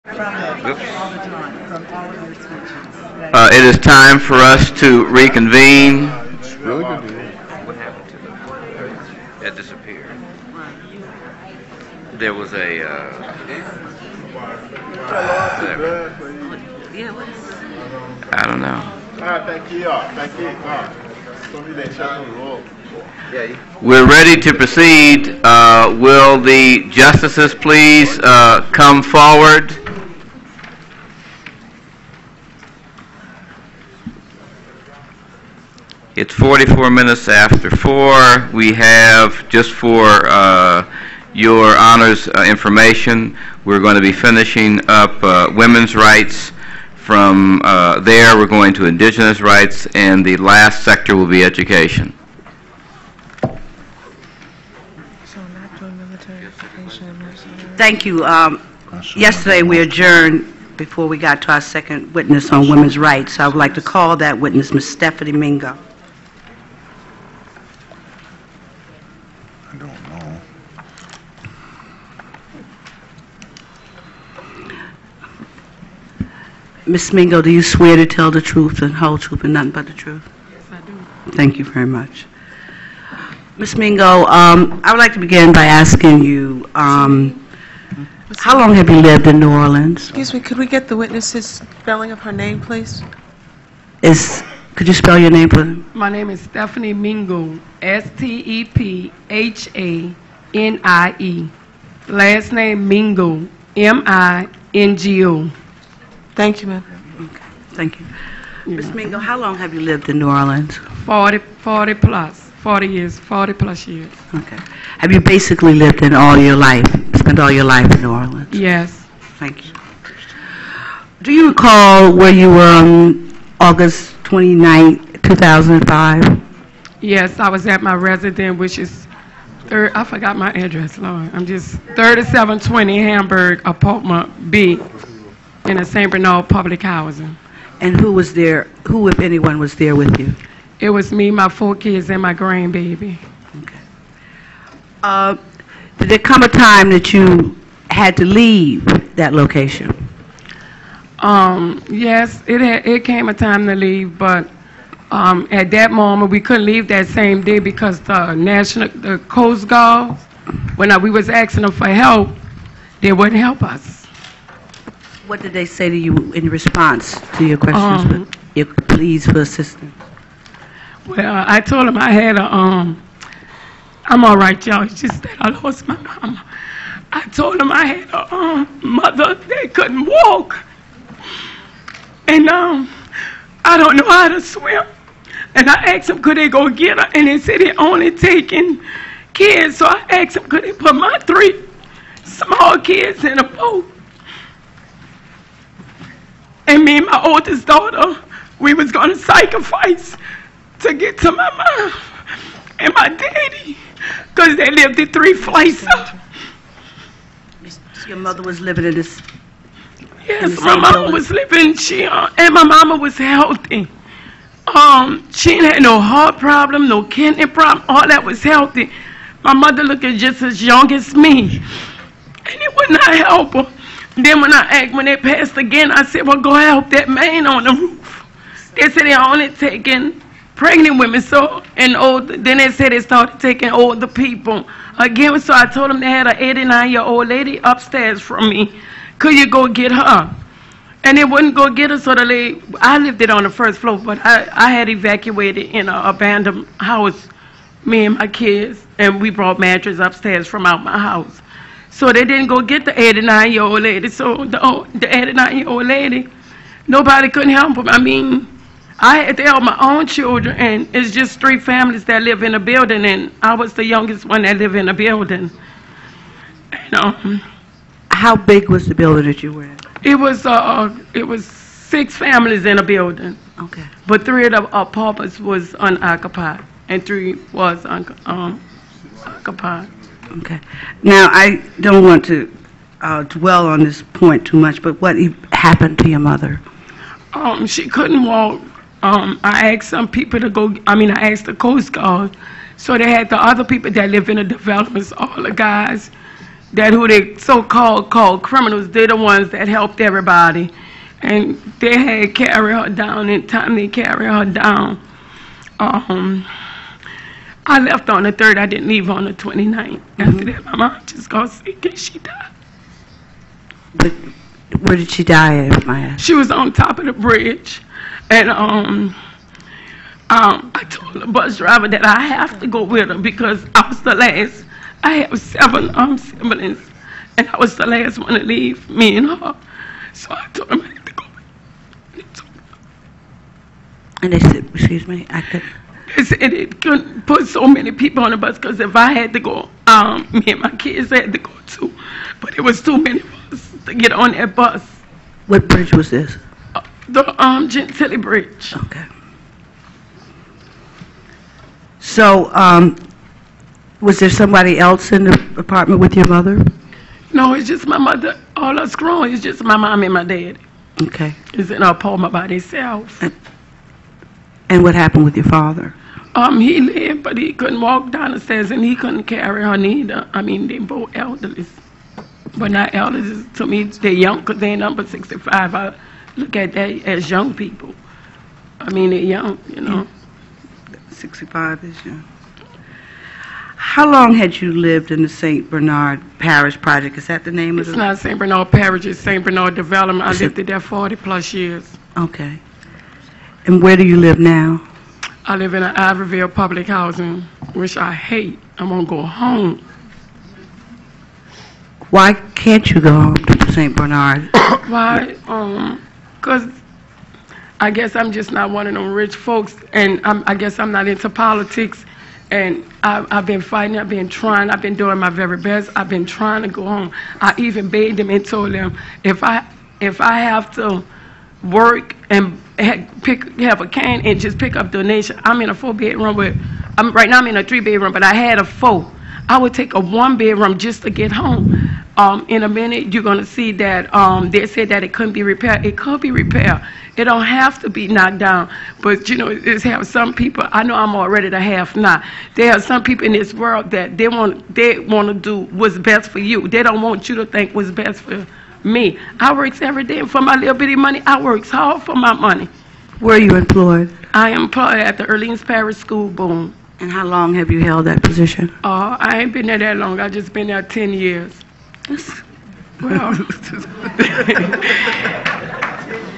It is time for us to reconvene. What happened to it? It disappeared. There was a. I don't know. We're ready to proceed. Will the justices please come forward? It's 44 minutes after 4. We have, just for your honors information, we're going to be finishing up women's rights. From there, we're going to indigenous rights, and the last sector will be education. Thank you. Yesterday we adjourned before we got to our second witness on women's rights. I would like to call that witness Ms. Stephanie Mingo. I don't know. Ms. Mingo, do you swear to tell the truth and whole truth and nothing but the truth? Yes, I do. Thank you very much. Ms. Mingo, I would like to begin by asking you, how long have you lived in New Orleans? Excuse me, could we get the witness's spelling of her name, please? Could you spell your name, please? My name is Stephanie Mingo, Stephanie. Last name Mingo, Mingo. Thank you, ma'am. Okay, thank you. Ms. Mingo, how long have you lived in New Orleans? 40 plus years. Okay. Have you basically lived in all your life, spent all your life in New Orleans? Yes. Thank you. Do you recall where you were on August 29, 2005? Yes, I was at my residence, which is, I forgot my address, Lord. I'm just 3720 Hamburg, apartment B, in a St. Bernard public housing. And who was there, who, if anyone, was there with you? It was me, my 4 kids, and my grandbaby. Okay. Did there come a time that you had to leave that location? Yes, it came a time to leave, but at that moment we couldn't leave that same day because the Coast Guard, when we was asking them for help, they wouldn't help us. What did they say to you in response to your questions, your pleas for assistance? Well, I told them I had I'm all right, y'all. It's just that I lost my mama. I told them I had a mother that couldn't walk. And I don't know how to swim. And I asked them, could they go get her? And they said they're only taking kids. So I asked them, could they put my 3 small kids in a boat? And me and my oldest daughter, we was going to sacrifice to get to my mom and my daddy, because they lived at 3 flights up. Your mother was living in this? Yes, my mama was living, and my mama was healthy. She ain't had no heart problem, no kidney problem, all that was healthy. My mother looking just as young as me, and it would not help her. Then when they passed again, I said, well, go help that man on the roof. They said they're only taking pregnant women, then they said they started taking older people again. So I told them they had an 89-year-old lady upstairs from me. Could you go get her? And they wouldn't go get her, so I lived it on the first floor, but I had evacuated in an abandoned house, me and my kids, and we brought mattress upstairs from out my house. So they didn't go get the 89-year-old lady. So the 89-year-old lady, nobody couldn't help them. I mean, I had to help my own children, and it's just 3 families that live in a building, and I was the youngest one that lived in a building. And, how big was the building that you were in? It was 6 families in a building. Okay. But 3 of the apartments was unoccupied, and 3 was occupied. Okay. Now, I don't want to dwell on this point too much, but what happened to your mother? She couldn't walk. I asked some people to go, I asked the Coast Guard. So they had the other people that live in the developments, all the guys that who they so-called called criminals, they're the ones that helped everybody. And they had carried her down, and time they carried her down, I left on the 3rd, I didn't leave on the 29th. After that, my mom just got sick and she died. But where did she die at, Maya? She was on top of the bridge, and I told the bus driver that I have to go with her because I was the last. I have 7 siblings, and I was the last one to leave, me and her. So I told him I had to go with her. And they said, excuse me, I could... They said it couldn't put so many people on the bus because if I had to go, me and my kids had to go too. But it was too many of us to get on that bus. What bridge was this? The Gentilly Bridge. Okay. So, was there somebody else in the apartment with your mother? No, it's just my mother. All us grown, it's just my mom and my dad. Okay. It's in our apartment by themselves. And what happened with your father? He lived, but he couldn't walk down the stairs, and he couldn't carry her neither. I mean, they both elderly. But not elderly. To me, they're young because they're number 65. I look at that as young people. I mean, they're young, you know. 65 is young. How long had you lived in the St. Bernard Parish Project? Is that the name of it? It's not St. Bernard Parish, it's St. Bernard Development. I lived there 40+ years. Okay. And where do you live now? I live in an Ivoryville public housing, which I hate. I want to go home. Why can't you go home to St. Bernard? Why? Because I guess I'm just not one of them rich folks, and I guess I'm not into politics. And I've been fighting, I've been trying, I've been doing my very best. I've been trying to go home. I even begged them and told them, if I have to work and have a can and just pick up donation. I'm in a 4-bedroom right now I'm in a 3-bedroom, but I had a 4. I would take a 1-bedroom just to get home. In a minute, you're going to see that they said that it couldn't be repaired. It could be repaired. It don't have to be knocked down. But, you know, it's have some people, I know I'm already the half not. There are some people in this world that they want to do what's best for you. They don't want you to think what's best for me. I works every day for my little bitty money. I works hard for my money. Where are you employed? I am employed at the Orleans Parish School Boom. And how long have you held that position? I ain't been there that long. I just been there 10 years. Well,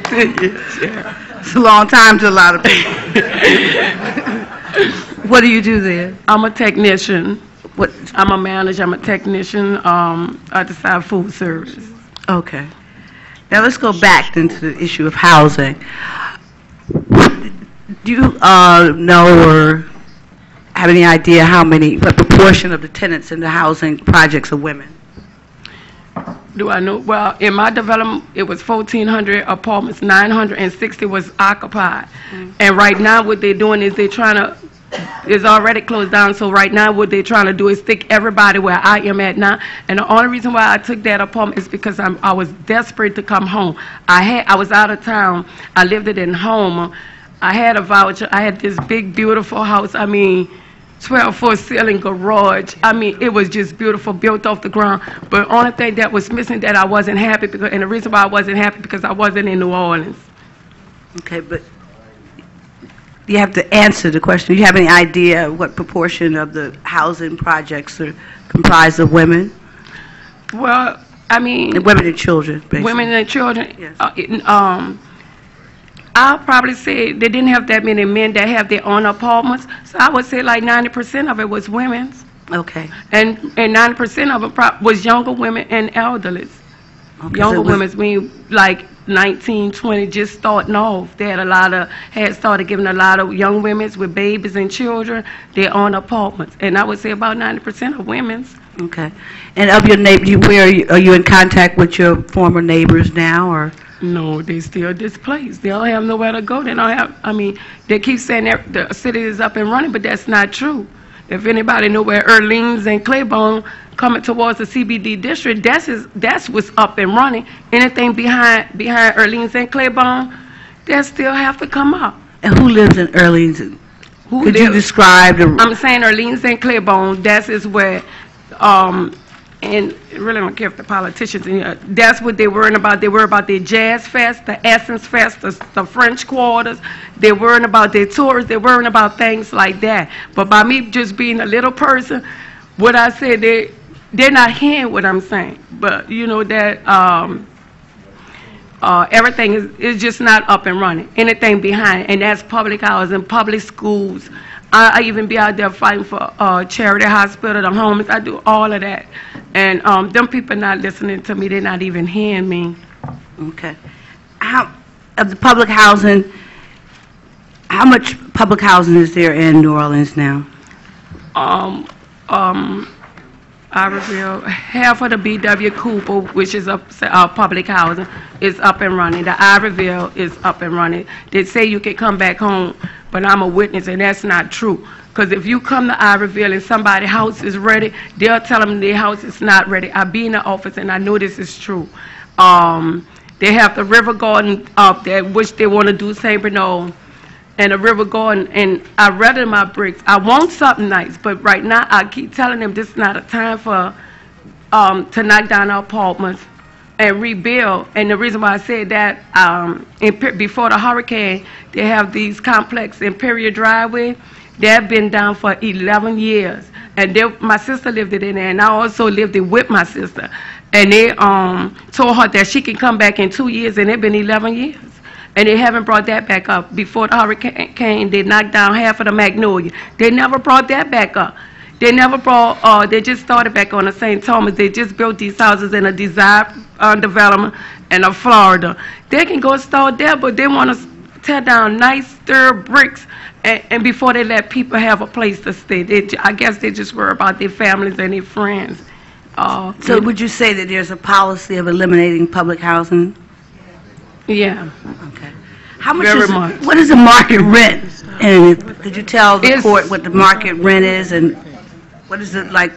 10 years, yeah. It's a long time to a lot of people. What do you do there? I'm a technician. What? I'm a manager. I'm a technician at the side food service. Okay. Now let's go back into the issue of housing. Do you know or have any idea what proportion of the tenants in the housing projects are women? Do I know? Well, in my development, it was 1,400 apartments, 960 was occupied. And right now what they're doing is it's already closed down, so right now what they're trying to do is stick everybody where I am at now. And the only reason why I took that apartment is because I was desperate to come home. I was out of town. I lived it in home. I had a voucher. I had this big, beautiful house. I mean, 12-foot ceiling garage. I mean, it was just beautiful, built off the ground. But only thing that was missing that I wasn't happy because, and the reason why I wasn't happy because I wasn't in New Orleans. Okay, but you have to answer the question. Do you have any idea what proportion of the housing projects are comprised of women? Well, I mean... And women and children, basically. Women and children. Yes. I'll probably say they didn't have that many men that have their own apartments. So I would say like 90% of it was women's. Okay. And 90% of it was younger women and elderly. Okay, Younger so women, mean like 19, 20, just starting off. They had started giving a lot of young women with babies and children their own apartments. And I would say about 90% of women's. Okay. And of your neighbors, are you in contact with your former neighbors now, or? No, they still displaced. They don't have nowhere to go. They don't have, I mean, they keep saying that the city is up and running, but that's not true. If anybody know where Orleans and Claiborne coming towards the CBD district, that's what's up and running. Anything behind Orleans and Claiborne, that still have to come up. And who lives in Orleans? Could you describe the... I'm saying Orleans and Claiborne, that is where and really don't care if the politicians, that's what they worrying about. They worry about their Jazz Fest, the Essence Fest, the French Quarters. They're worrying about their tours. They're worrying about things like that. But by me just being a little person, what I said, they're not hearing what I'm saying. But you know that everything is just not up and running. Anything behind, and that's public housing, public schools. I even be out there fighting for charity hospital, the homeless. I do all of that. And them people not listening to me. They're not even hearing me. Okay. Of the public housing, how much public housing is there in New Orleans now? Iberville, half of the B.W. Cooper, which is public housing, is up and running. The Iberville is up and running. They say you can come back home, but I'm a witness, and that's not true. Because if you come to Iberville and somebody's house is ready, they'll tell them their house is not ready. I be in the office, and I know this is true. They have the River Garden up there, which they want to do St. Bernard, and a River Garden, and I read in my bricks. I want something nice, but right now I keep telling them this is not a time for to knock down our apartments and rebuild. And the reason why I said that, before the hurricane, they have these complex Imperial Driveway. They have been down for 11 years, and my sister lived it in there, and I also lived it with my sister. And they told her that she can come back in 2 years, and it's been 11 years. And they haven't brought that back up. Before the hurricane came, they knocked down half of the Magnolia. They never brought that back up. They never brought, they just started back on the St. Thomas. They just built these houses in a desire development in Florida. They can go start there, but they want to tear down nice, stir bricks, and before they let people have a place to stay. I guess they just worry about their families and their friends. So would you say that there's a policy of eliminating public housing? Yeah. Okay. How much Very much. What is the market rent? And could you tell the court what the market rent is, and what is it like,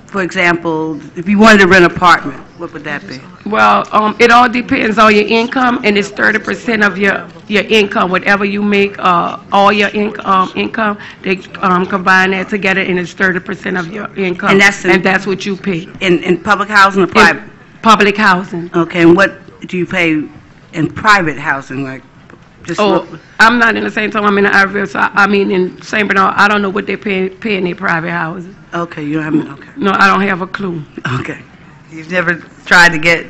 for example, if you wanted to rent an apartment, what would that be? Well, it all depends on your income, and it's 30% of your income. Whatever you make, all your income, they combine that together, and it's 30% of your income. And that's what you pay. In public housing or private? Public housing. Okay, and what do you pay in private housing, like just? I'm not in the St. Thomas. I'm in the Iberville, so I mean in St. Bernard. I don't know what they pay in their private houses. Okay, you don't have. Okay. No, I don't have a clue. Okay, you've never tried to get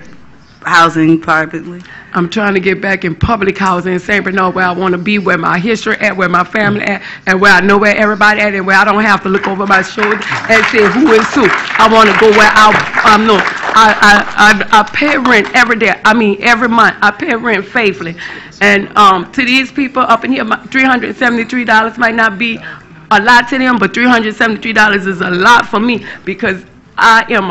housing privately? I'm trying to get back in public housing in St. Bernard, where I want to be, where my history at, where my family at, and where I know where everybody at, and where I don't have to look over my shoulder and say who is who. I want to go where I know. I pay rent every day. I mean, every month. I pay rent faithfully. And to these people up in here, $373 might not be a lot to them, but $373 is a lot for me, because I am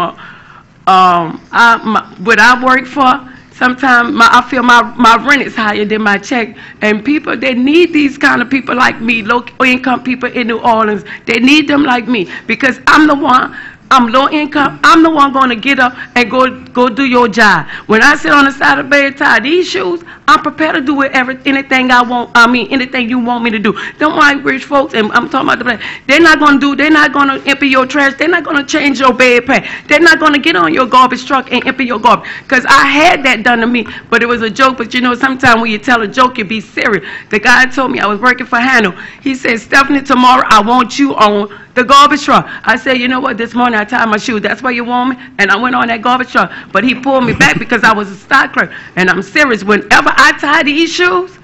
what I work for. Sometimes I feel my rent is higher than my check. And people, they need these kind of people like me, low income people in New Orleans. They need them like me, because I'm the one. I'm low income. I'm the one going to get up and go do your job. When I sit on the side of the bed, tie these shoes, I'm prepared to do anything I want. I mean, anything you want me to do. Them white rich folks, and I'm talking about they're not going to empty your trash. They're not going to change your bed pad. They're not going to get on your garbage truck and empty your garbage. Because I had that done to me, but it was a joke. But you know, sometimes when you tell a joke, you be serious. The guy told me, I was working for Hannah. He said, Stephanie, tomorrow I want you on the garbage truck. I said, you know what, this morning I tied my shoes. That's why you want me? And I went on that garbage truck. But he pulled me back because I was a stock clerk. And I'm serious. Whenever I tie these shoes,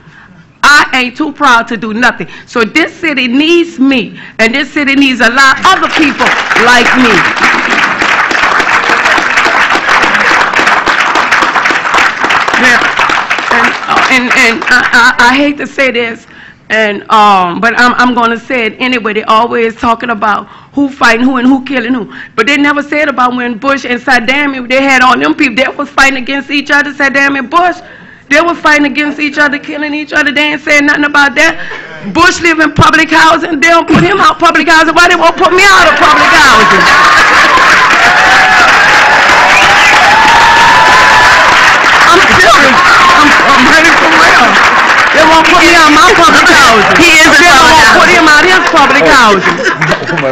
I ain't too proud to do nothing. So this city needs me. And this city needs a lot of other people like me. And I hate to say this, but I'm going to say it anyway. They always talking about who fighting who and who killing who. But they never said about when Bush and Saddam, they had all them people. They was fighting against each other, Saddam and Bush. They were fighting against each other, killing each other. They ain't saying nothing about that. Bush live in public housing. They don't put him out public housing. Why they won't put me out of public housing? I'm serious. I'm ready for real. They won't put me out of my public housing. He is a public housing. They won't put him out not his public housing. No,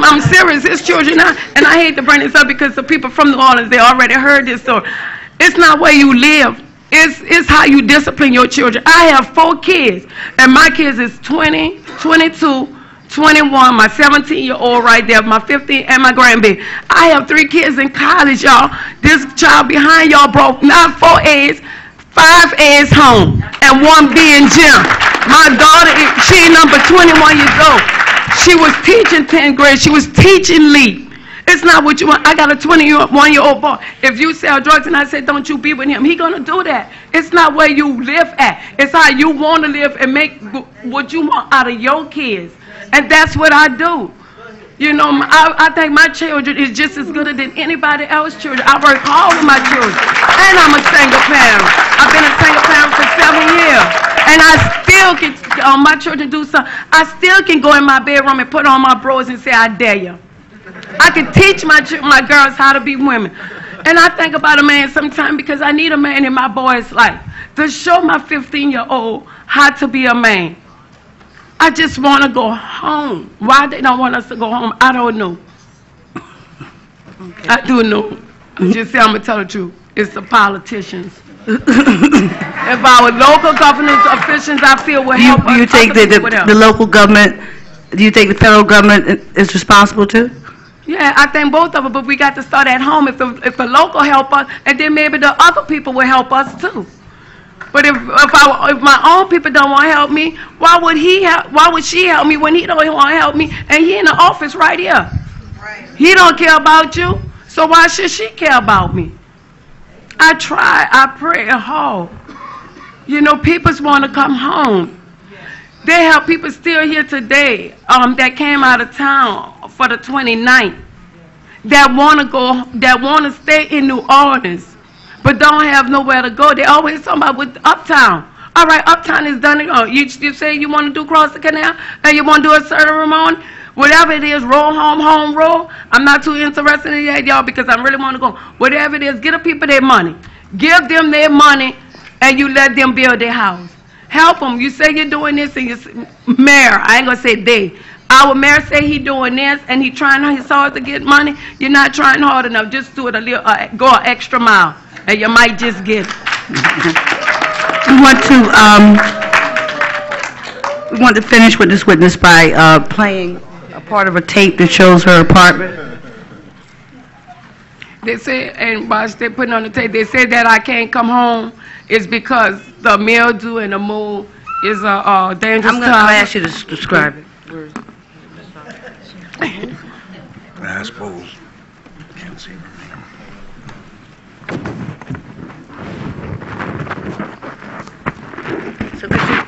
I'm serious. His children, and I hate to bring this up because the people from New Orleans, they already heard this story. It's not where you live. It's how you discipline your children. I have 4 kids, and my kids is 20, 22, 21, my 17-year-old right there, my 15, and my grandbaby. I have 3 kids in college, y'all. This child behind y'all broke not 4 A's, 5 A's home, and 1 B in gym. My daughter, she number 21 years old. She was teaching 10th grade. She was teaching lead. It's not what you want. I got a 21-year-old boy. If you sell drugs and I say, don't you be with him, he going to do that. It's not where you live at. It's how you want to live and make what you want out of your kids. And that's what I do. You know, I think my children is just as good than anybody else's children. I work hard with my children. And I'm a single parent. I've been a single parent for 7 years. And I still can, my children do something. I still can go in my bedroom and put on my bros and say, I dare you. I can teach my girls how to be women. And I think about a man sometimes because I need a man in my boy's life to show my 15-year-old how to be a man. I just want to go home. Why they don't want us to go home, I don't know. Okay. I do know. I'm going to tell the truth. It's the politicians. If our local government officials, I feel, will help us. Do you think that the local government, do you think the federal government is responsible too? Yeah, I think both of them, but we got to start at home. If the local help us, and then maybe the other people will help us too. But if my own people don't want to help me, why would she help me when he don't want to help me and he in the office right here? Right. He don't care about you, so why should she care about me? I try, I pray hard. You know, people want to come home. They have people still here today that came out of town for the 29th that want to stay in New Orleans, but don't have nowhere to go. They always talking about with Uptown. All right, Uptown is done. You say you want to do cross the canal and you want to do a ceremony, whatever it is, roll home roll. I'm not too interested in that, y'all, because I really want to go. Whatever it is, get the people their money. Give them their money and you let them build their house. Help them. You say you're doing this, and your mayor, I ain't going to say they. Our mayor say he doing this, and he trying his hard to get money. You're not trying hard enough. Just do it a little, go an extra mile, and you might just get it. We want to finish with this witness by playing a part of a tape that shows her apartment. They say, and while they're putting on the tape, they say that I can't come home is because the mildew and the mold is a dangerous time. I'm going to ask you to describe it. I suppose. Can't see her name. So could you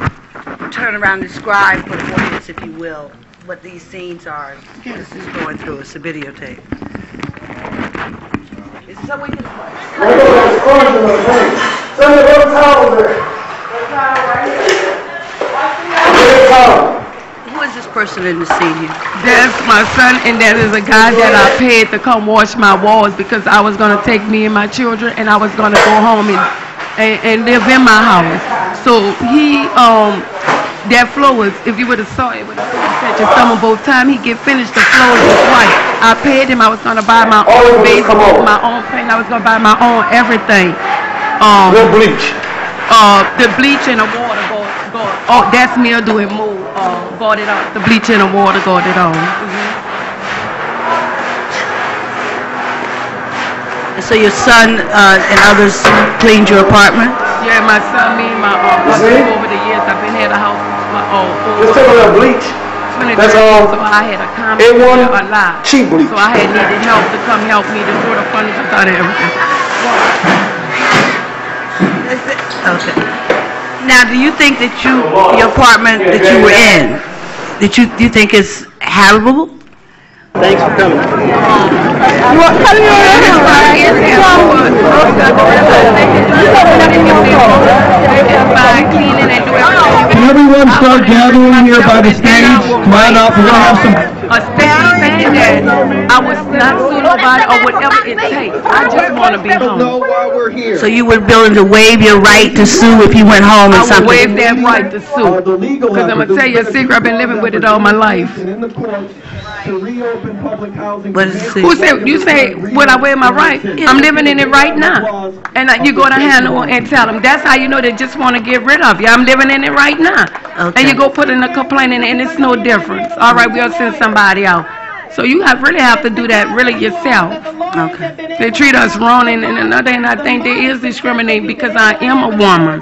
turn around and describe for the audience, if you will, what these scenes are? This is going through. It's a videotape. Is it somewhere you can Who is this person in the scene here? That's my son, and that is a guy that I paid to come wash my walls because I was going to take me and my children, and I was going to go home and live in my house. So he, that floor was, if you would have saw it, would have touched your stomach both times. He get finished, the floor was white. I paid him. I was going to buy my own base, my own paint. I was going to buy my own everything. What bleach? The bleach and the water that's mildew and mold. Bought it out. The bleach and the water got it on. So your son and others cleaned your apartment? Yeah, my son, me, and my husband, over the years, I've been here at the house Just take a little bleach. That's all. So I had a comment a lot. Cheap bleach. So I had needed help to come help me to throw the furniture out and everything. Okay. Now, do you think that your apartment that you were in, do you think is habitable? Thanks for coming. Can everyone start gathering here by the stage? Come on up, we're going to have some... Especially saying that I was not suitable about it or whatever it takes. I just want to be home. here. So you would be willing to waive your right to sue if you went home and I something? would waive that right to sue. Because I'm going to tell you a secret, I've been living with it all my life. In the courts to reopen public housing. What is it? Who said, you say, would I waive my right? I'm living in it right now. And you go to Hannah and tell them, that's how you know they just want to get rid of you. I'm living in it right now. Okay. And you go put in a complaint and it's no difference. All right, we'll send somebody out. So you really have to do that really yourself. Okay. They treat us wrong, and another thing, I think there is discriminating because I am a woman.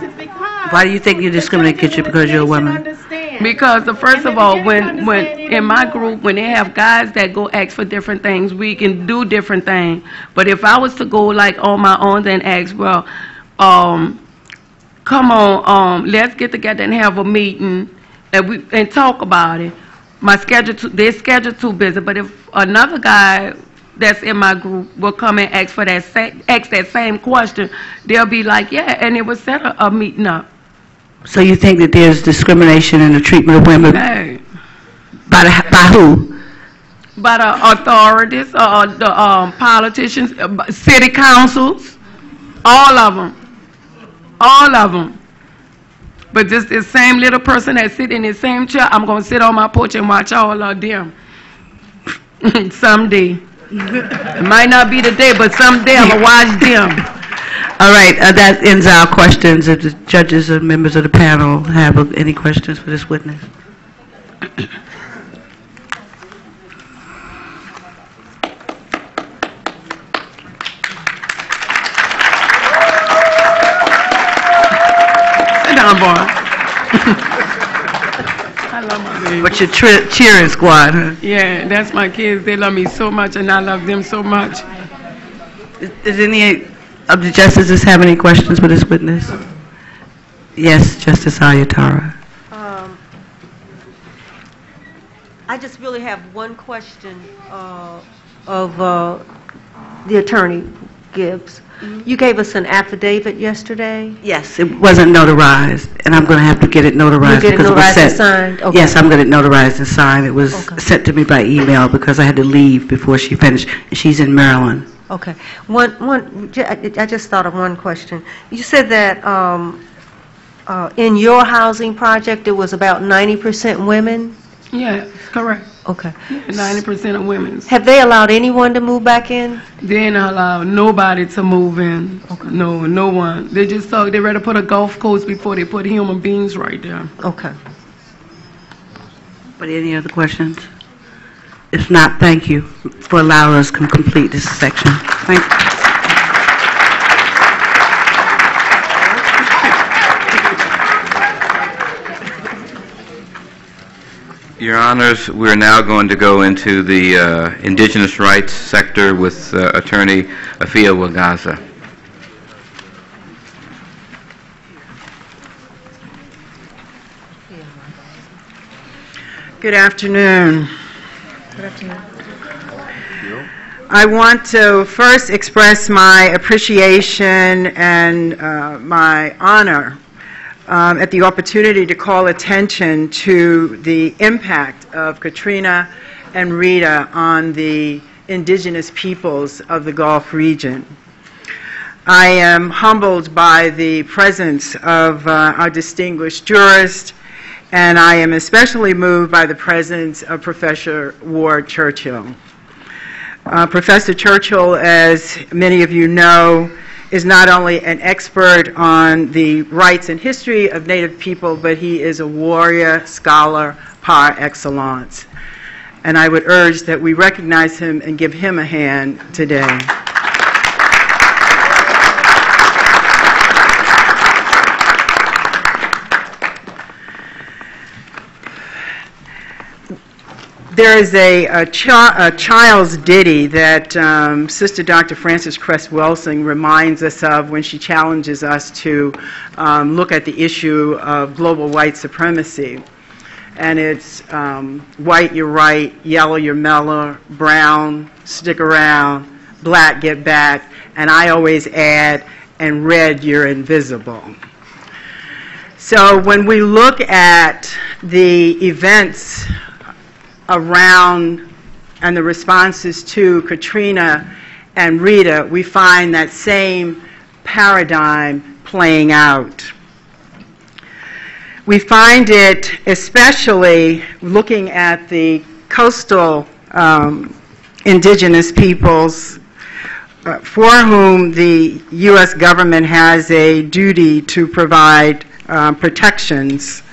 Why do you think you discriminate because you're a woman? Because first of all, when in my group, when they have guys that go ask for different things, we can do different things. But if I was to go like on my own and ask, well, come on, let's get together and have a meeting and talk about it. Their schedule too busy. But if another guy that's in my group will come and ask for that same question, they'll be like, yeah, and it will set a meeting up. So you think that there's discrimination in the treatment of women? Hey. By who? By the authorities, the politicians, city councils, all of them. But just this same little person that sit in the same chair, I'm going to sit on my porch and watch all of them. Someday. It might not be today, but someday I'm going to watch them. All right, that ends our questions. If the judges or members of the panel have any questions for this witness. Sit down, boy. I love my baby. But your cheering squad, huh? Yeah, that's my kids. They love me so much, and I love them so much. Does any of the justices have any questions for this witness? Yes, Justice Ayatara. I just really have one question of the attorney, Gibbs. You gave us an affidavit yesterday? Yes, it wasn't notarized, and I'm going to have to get it notarized. You get it because notarized it was and signed? Okay. Yes, I'm going to get it notarized and signed. It was Okay. sent to me by email because I had to leave before she finished. She's in Maryland. Okay. I just thought of one question. You said that in your housing project, it was about 90% women? Yeah, correct. Okay. 90% of women. Have they allowed anyone to move back in? They ain't allow nobody to move in. Okay. No one. They just thought they rather put a golf course before they put human beings right there. Okay. But any other questions? If not, thank you for allowing us to complete this section. Thank you. Your Honors, we're now going to go into the Indigenous Rights sector with Attorney Efia Nwangaza. Good afternoon. Good afternoon. I want to first express my appreciation and my honor at the opportunity to call attention to the impact of Katrina and Rita on the indigenous peoples of the Gulf region. I am humbled by the presence of our distinguished jurist, and I am especially moved by the presence of Professor Ward Churchill. Professor Churchill, as many of you know, is not only an expert on the rights and history of Native people, but he is a warrior, scholar par excellence. And I would urge that we recognize him and give him a hand today. There is a child's ditty that Sister Dr. Frances Cress Welsing reminds us of when she challenges us to look at the issue of global white supremacy. And it's white, you're right, yellow, you're mellow, brown, stick around, black, get back, and I always add, and red, you're invisible. So when we look at the events around and the responses to Katrina and Rita, we find that same paradigm playing out. We find it especially looking at the coastal indigenous peoples for whom the U.S. government has a duty to provide protections,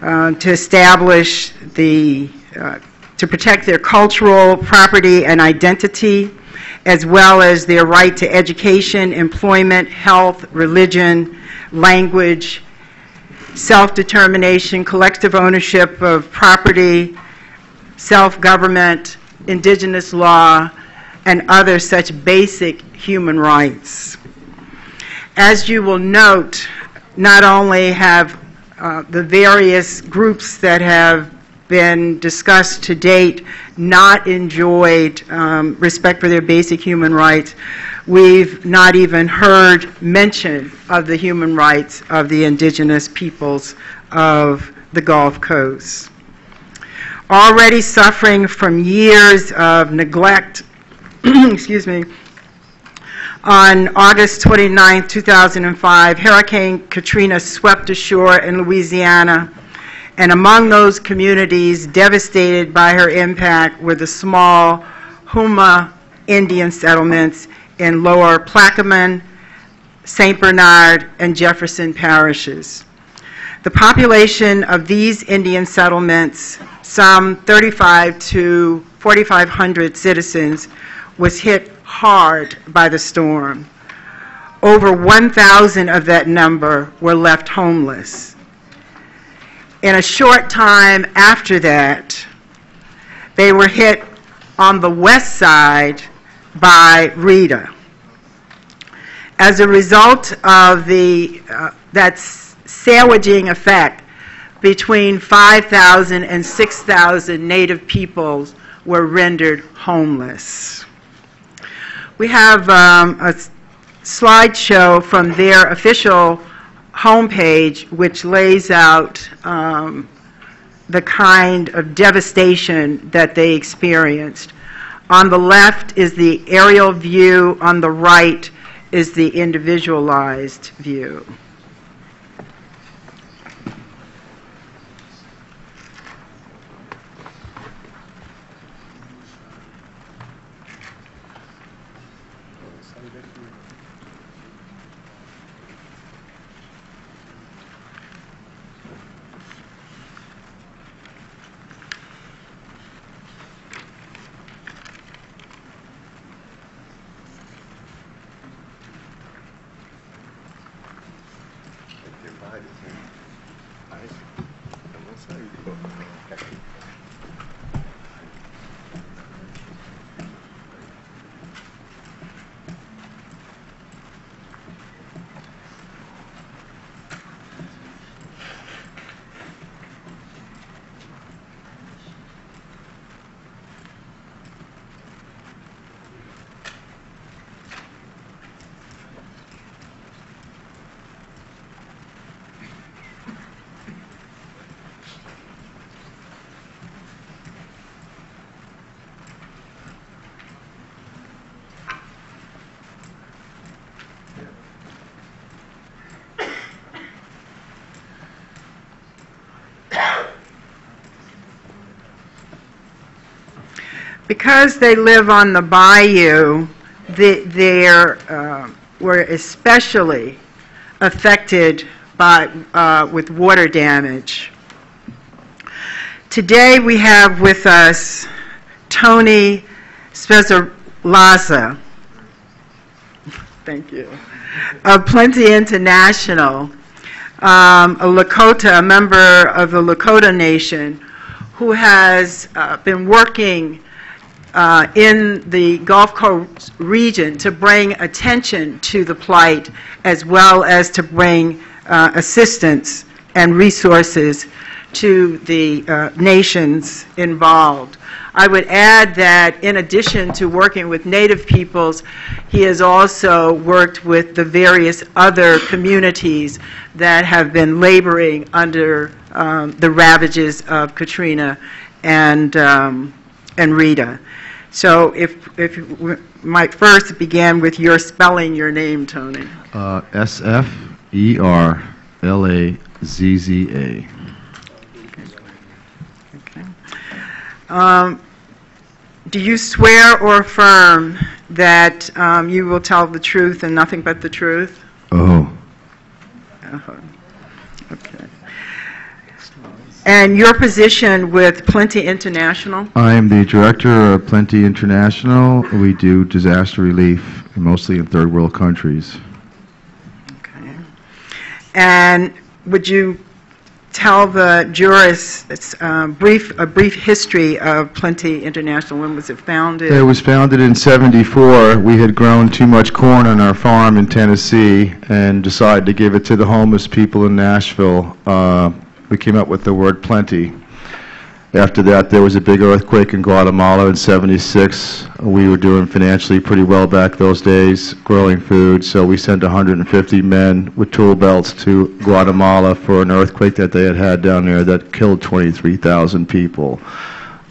to establish to protect their cultural property and identity, as well as their right to education, employment, health, religion, language, self-determination, collective ownership of property, self-government, indigenous law, and other such basic human rights. As you will note, not only have the various groups that have been discussed to date not enjoyed respect for their basic human rights, we've not even heard mention of the human rights of the indigenous peoples of the Gulf Coast. Already suffering from years of neglect, excuse me, on August 29, 2005, Hurricane Katrina swept ashore in Louisiana, and among those communities devastated by her impact were the small Huma Indian settlements in Lower Plaquemine, St. Bernard, and Jefferson parishes. The population of these Indian settlements, some 35 to 4,500 citizens, was hit hard by the storm. Over 1,000 of that number were left homeless. In a short time after that, they were hit on the west side by Rita. As a result of that sandwiching effect, between 5,000 and 6,000 Native peoples were rendered homeless. We have a slideshow from their official homepage which lays out the kind of devastation that they experienced. On the left is the aerial view, on the right is the individualized view. Because they live on the bayou, they were especially affected with water damage. Today we have with us Tony Spezalaza, thank you, of Plenty International, a Lakota, a member of the Lakota Nation, who has been working in the Gulf Coast region to bring attention to the plight, as well as to bring assistance and resources to the nations involved. I would add that in addition to working with Native peoples, he has also worked with the various other communities that have been laboring under the ravages of Katrina and Rita. So if might first begin with your spelling your name, Tony. S-F-E-R-L-A-Z-Z-A. Okay. Do you swear or affirm that you will tell the truth and nothing but the truth? Oh. Okay. And your position with Plenty International? I am the director of Plenty International. We do disaster relief, mostly in third world countries. Okay. And would you tell the jurists a brief history of Plenty International? When was it founded? It was founded in '74. We had grown too much corn on our farm in Tennessee and decided to give it to the homeless people in Nashville. We came up with the word plenty. After that, there was a big earthquake in Guatemala in '76. We were doing financially pretty well back those days, growing food, so we sent 150 men with tool belts to Guatemala for an earthquake that they had down there that killed 23,000 people.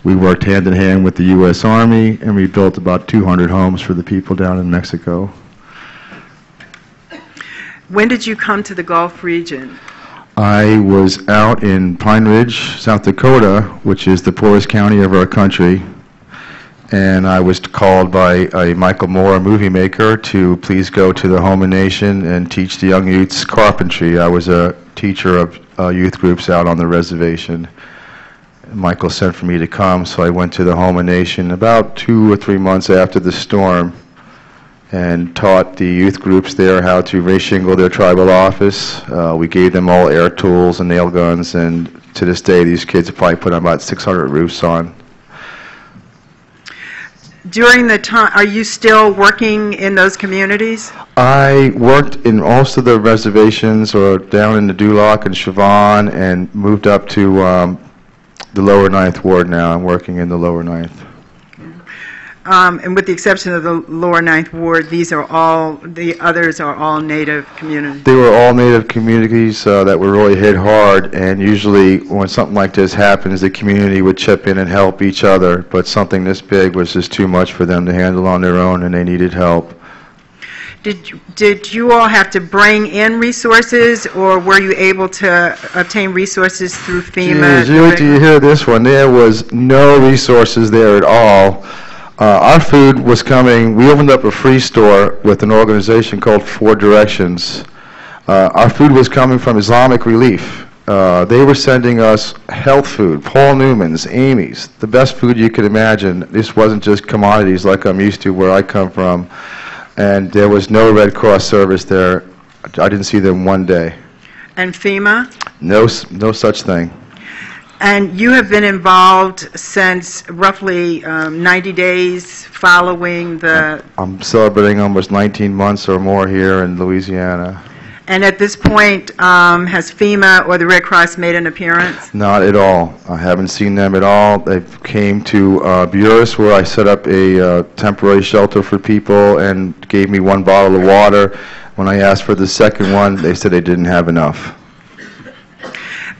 We worked hand in hand with the U.S. Army, and we built about 200 homes for the people down in Mexico. When did you come to the Gulf region? I was out in Pine Ridge, South Dakota, which is the poorest county of our country, and I was called by a Michael Moore movie maker to please go to the home and nation and teach the young youths carpentry. I was a teacher of youth groups out on the reservation. Michael sent for me to come, so I went to the home and nation about 2 or 3 months after the storm and taught the youth groups there how to re-shingle their tribal office. We gave them all air tools and nail guns, and to this day these kids have probably put about 600 roofs on. During the time, are you still working in those communities? I worked in most of the reservations or down in the Duloc and Siobhan, and moved up to the lower 9th Ward now. I'm working in the lower 9th. And with the exception of the lower 9th Ward, the others are all Native communities? They were all Native communities that were really hit hard, and usually when something like this happens, the community would chip in and help each other, but something this big was just too much for them to handle on their own, and they needed help. Did you all have to bring in resources, or were you able to obtain resources through FEMA? Geez, wait till you hear this one. There was no resources there at all. Our food was coming. We opened up a free store with an organization called Four Directions. Our food was coming from Islamic Relief. They were sending us health food, Paul Newman's, Amy's, the best food you could imagine. This wasn't just commodities like I'm used to where I come from. And there was no Red Cross service there. I didn't see them one day. And FEMA? No such thing. And you have been involved since roughly 90 days following the... I'm celebrating almost 19 months or more here in Louisiana. And at this point, has FEMA or the Red Cross made an appearance? Not at all. I haven't seen them at all. They came to Buras, where I set up a temporary shelter for people, and gave me 1 bottle of water. When I asked for the second one, they said they didn't have enough.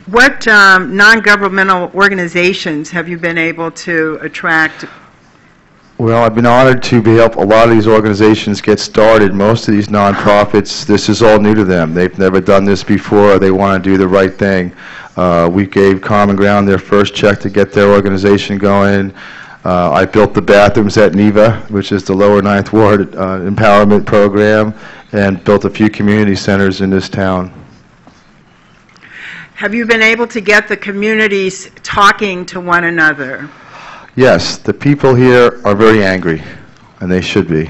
What non-governmental organizations have you been able to attract? Well, I've been honored to help a lot of these organizations get started. Most of these nonprofits, this is all new to them. They've never done this before. They want to do the right thing. We gave Common Ground their first check to get their organization going. I built the bathrooms at NEVA, which is the lower 9th Ward empowerment program, and built a few community centers in this town. Have you been able to get the communities talking to one another? Yes, the people here are very angry, and they should be.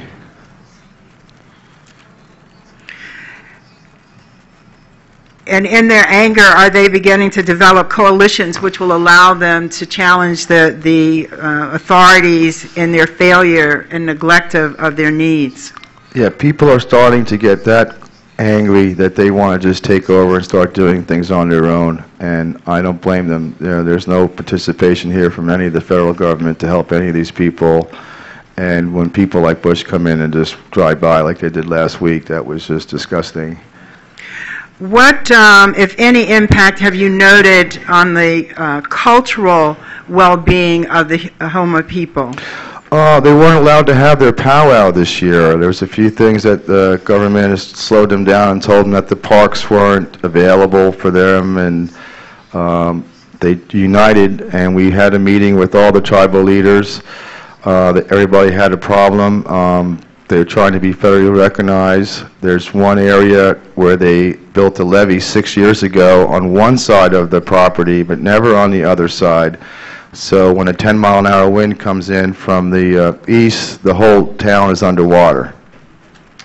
And in their anger, are they beginning to develop coalitions which will allow them to challenge the authorities in their failure and neglect of their needs? Yeah, people are starting to get that angry that they want to just take over and start doing things on their own, and I don't blame them. There's no participation here from any of the federal government to help any of these people, and when people like Bush come in and just drive by like they did last week, that was just disgusting. What, if any, impact have you noted on the cultural well-being of the Houma people? They weren't allowed to have their powwow this year. There was a few things that the government has slowed them down and told them that the parks weren't available for them, and they united, and we had a meeting with all the tribal leaders. That everybody had a problem. They're trying to be federally recognized. There's one area where they built a levee 6 years ago on one side of the property, but never on the other side. So when a 10-mile-an-hour wind comes in from the east, the whole town is underwater.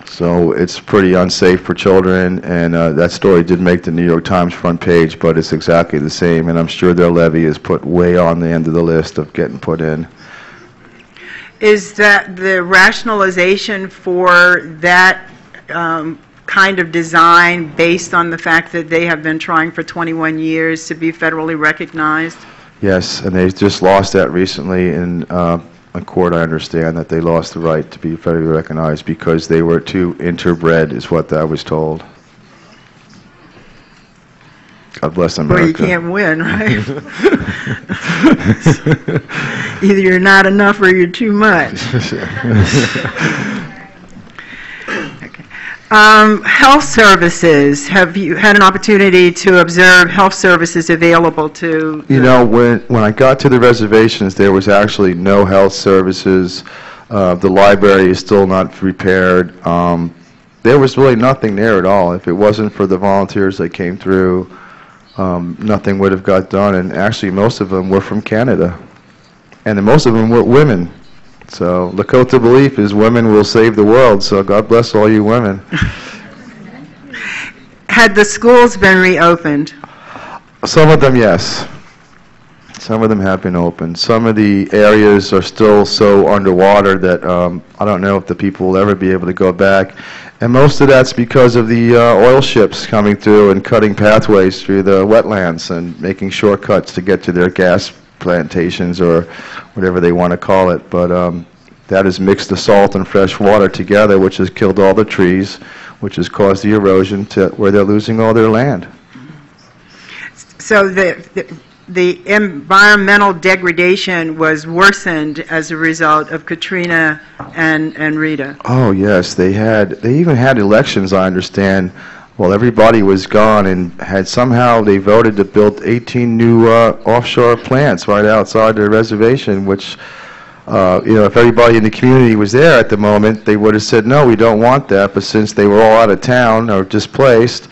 So it's pretty unsafe for children, and that story did make the New York Times front page, but it's exactly the same, and I'm sure their levee is put way on the end of the list of getting put in. Is that the rationalization for that kind of design based on the fact that they have been trying for 21 years to be federally recognized? Yes, and they just lost that recently in a court. I understand that they lost the right to be federally recognized because they were too interbred, is what I was told. God bless America. Well, you can't win, right? Either you're not enough or you're too much. Okay. Health services. Have you had an opportunity to observe health services available to? You know, when I got to the reservations, there was actually no health services. The library is still not repaired. There was really nothing there at all. If it wasn't for the volunteers that came through, nothing would have got done, and actually most of them were from Canada, and most of them were women. So Lakota belief is women will save the world, so God bless all you women. Had the schools been reopened? Some of them, yes. Some of them have been opened. Some of the areas are still so underwater that I don't know if the people will ever be able to go back. And most of that's because of the oil ships coming through and cutting pathways through the wetlands and making shortcuts to get to their gas plantations or whatever they want to call it. But that has mixed the salt and fresh water together, which has killed all the trees, which has caused the erosion to where they're losing all their land. So the environmental degradation was worsened as a result of Katrina and Rita. Oh yes, they even had elections, I understand. Well, everybody was gone, and they voted to build 18 new offshore plants right outside their reservation, which if everybody in the community was there at the moment, they would have said, no, we don't want that. But since they were all out of town or displaced,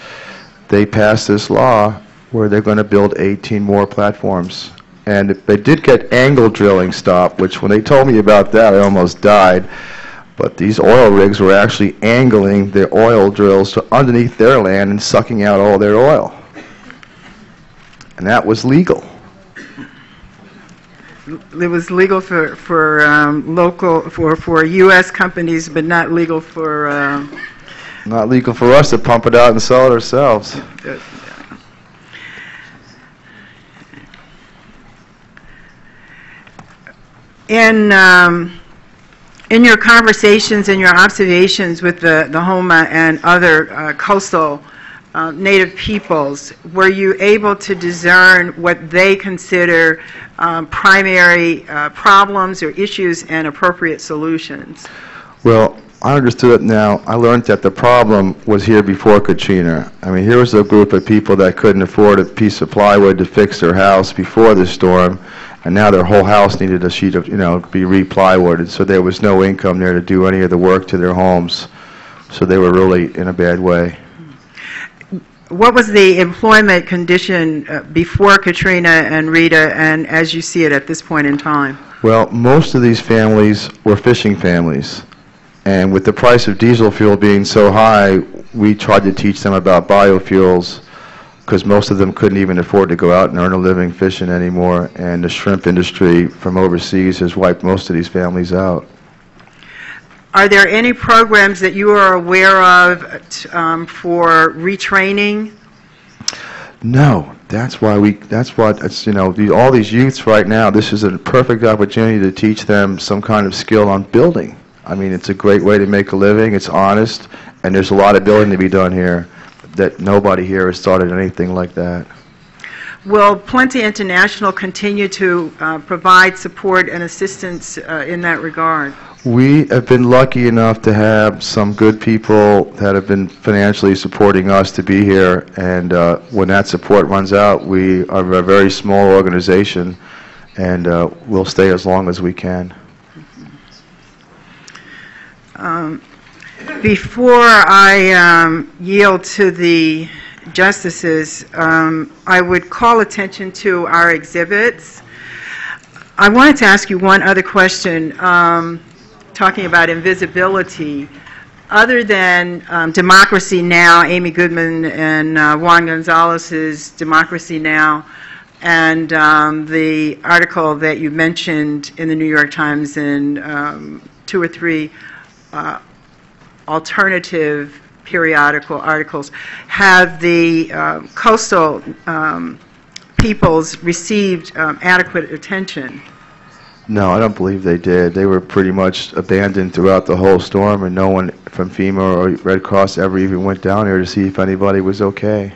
they passed this law where they're going to build 18 more platforms. And they did get angle drilling stopped, which when they told me about that, I almost died. But these oil rigs were actually angling their oil drills to underneath their land and sucking out all their oil. And that was legal. It was legal for U.S. companies, but not legal for... Not legal for us to pump it out and sell it ourselves. In your conversations and your observations with the Homa and other coastal Native peoples, were you able to discern what they consider primary problems or issues and appropriate solutions? Well, I understood it now. I learned that the problem was here before Katrina. I mean, here was a group of people that couldn't afford a piece of plywood to fix their house before the storm, and now their whole house needed a sheet of, be re-plywooded, so there was no income there to do any of the work to their homes. So they were really in a bad way. What was the employment condition before Katrina and Rita, and as you see it at this point in time? Well, most of these families were fishing families. And with the price of diesel fuel being so high, we tried to teach them about biofuels, because most of them couldn't even afford to go out and earn a living fishing anymore, and the shrimp industry from overseas has wiped most of these families out. Are there any programs that you are aware of for retraining? No, that's what all these youths right now, this is a perfect opportunity to teach them some kind of skill on building. I mean, it's a great way to make a living, it's honest, and there's a lot of building to be done here that nobody here has started anything like that. Will Plenty International continue to provide support and assistance in that regard? We have been lucky enough to have some good people that have been financially supporting us to be here, and when that support runs out, we are a very small organization, and we'll stay as long as we can. Before I yield to the justices, I would call attention to our exhibits. I wanted to ask you one other question, talking about invisibility. Other than Democracy Now!, Amy Goodman and Juan Gonzalez's Democracy Now!, and the article that you mentioned in the New York Times and 2 or 3 alternative periodical articles, have the coastal peoples received adequate attention? No, I don't believe they did. They were pretty much abandoned throughout the whole storm, and no one from FEMA or Red Cross ever even went down here to see if anybody was okay.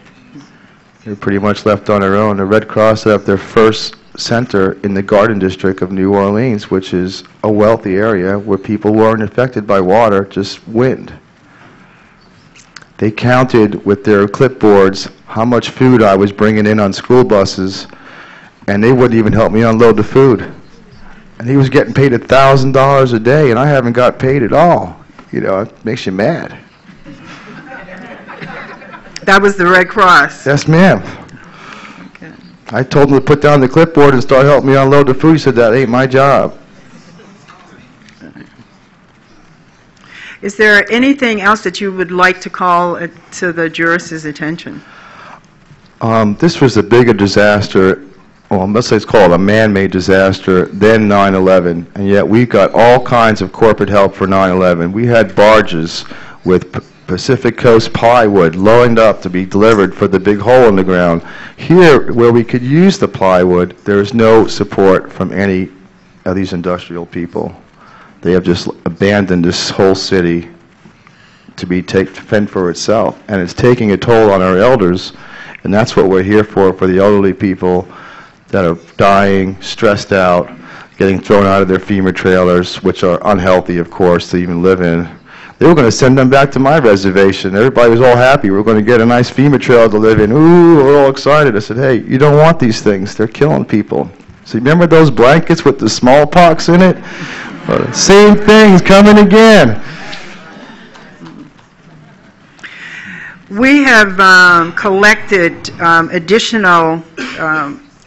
They were pretty much left on their own. The Red Cross set up their first center in the Garden District of New Orleans, which is a wealthy area where people weren't affected by water, just wind. They counted with their clipboards how much food I was bringing in on school buses, and they wouldn't even help me unload the food. And he was getting paid $1,000 a day, and I haven't got paid at all. You know, it makes you mad. That was the Red Cross? Yes, ma'am. Okay. I told him to put down the clipboard and start helping me unload the food. He said, that ain't my job. Is there anything else that you would like to call to the jurists' attention? This was a bigger disaster, well, let's say it's called a man-made disaster, than 9/11, and yet we got all kinds of corporate help for 9/11. We had barges with Pacific Coast plywood lined up to be delivered for the big hole in the ground. Here, where we could use the plywood, there is no support from any of these industrial people. They have just abandoned this whole city to fend for itself, and it's taking a toll on our elders, and that's what we're here for the elderly people that are dying, stressed out, getting thrown out of their FEMA trailers, which are unhealthy, of course, to even live in. They were going to send them back to my reservation. Everybody was all happy. We were going to get a nice FEMA trailer to live in. Ooh, we're all excited. I said, hey, you don't want these things. They're killing people. So remember those blankets with the smallpox in it? Well, same thing's coming again. We have collected additional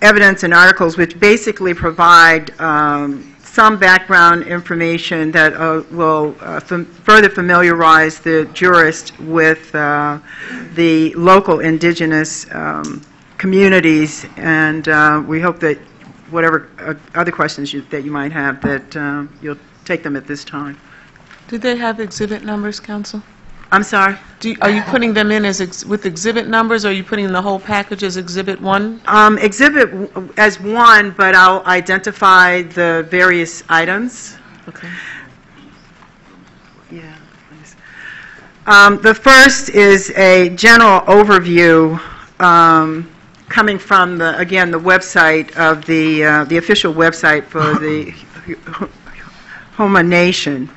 evidence and articles which basically provide some background information that will further familiarize the jurist with the local indigenous communities, and we hope that whatever other questions that you might have, that you'll take them at this time. Do they have exhibit numbers, Counsel? I'm sorry? Are you putting them in as with exhibit numbers, or are you putting the whole package as Exhibit 1? Exhibit as 1, but I'll identify the various items. Okay. Yeah. The first is a general overview coming from the website of the official website for the Homa Nation.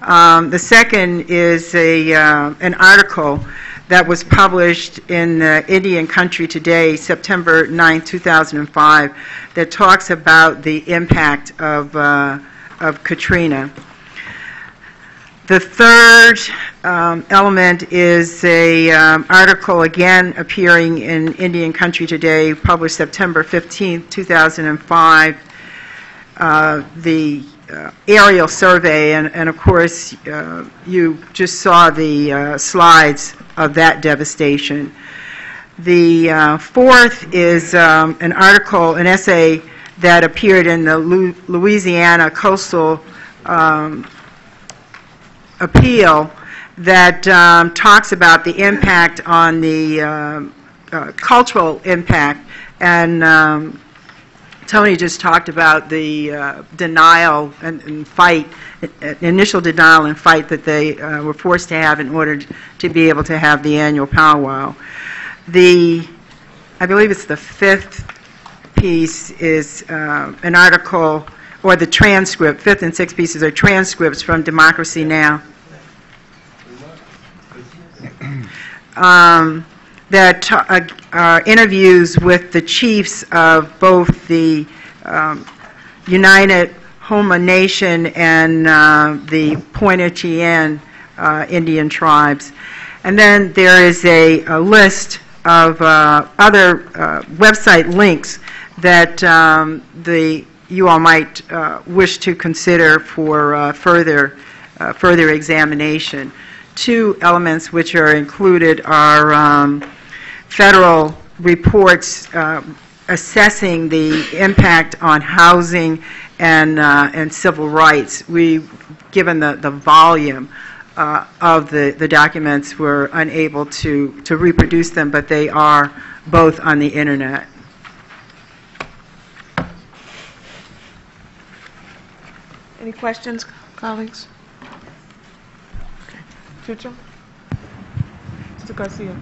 The second is an article that was published in Indian Country Today, September 9, 2005, that talks about the impact of Katrina. The third element is an article again appearing in Indian Country Today, published September 15, 2005, the aerial survey, and of course you just saw the slides of that devastation. The fourth is an article, an essay that appeared in the Louisiana Coastal Appeal that talks about the impact on the cultural impact, and Tony just talked about the denial and fight, initial denial and fight that they were forced to have in order to be able to have the annual powwow. I believe it's the fifth piece, is an article, or the transcript, fifth and sixth pieces are transcripts from Democracy Now! That are interviews with the chiefs of both the United Homa Nation and the Pointe-a-Tien Indian tribes. And then there is a list of other website links that you all might wish to consider for further examination. Two elements which are included are federal reports assessing the impact on housing and civil rights. Given the volume of the documents, we're unable to reproduce them, but they are both on the internet. Any questions, colleagues? Future? Mr. Garcia.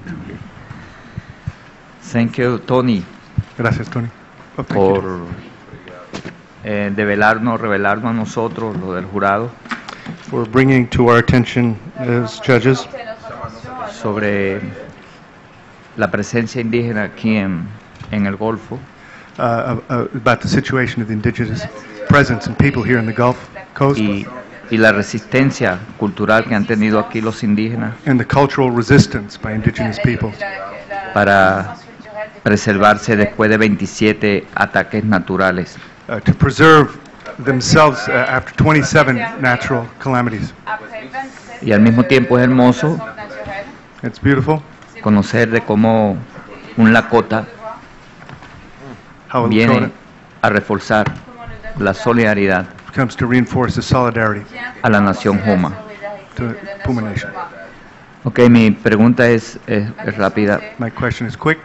Thank you, Tony, Gracias, Tony. Oh, thank por you. revelarnos a nosotros, lo del jurado, For bringing to our attention as judges sobre la presencia indígena aquí en el Golfo about the situation of the indigenous presence and people here in the Gulf Coast y la resistencia cultural que han tenido aquí los indígenas and the cultural resistance by indigenous peoples para preservarse después de 27 ataques naturales. to preserve themselves after 27 natural calamities. Y al mismo tiempo es hermoso It's beautiful conocer de cómo un Lakota how viene Lakota a reforzar la solidaridad comes to reinforce the solidarity a la nación Homa. to Puma Nation. Ok, mi pregunta es rápida. My question is quick.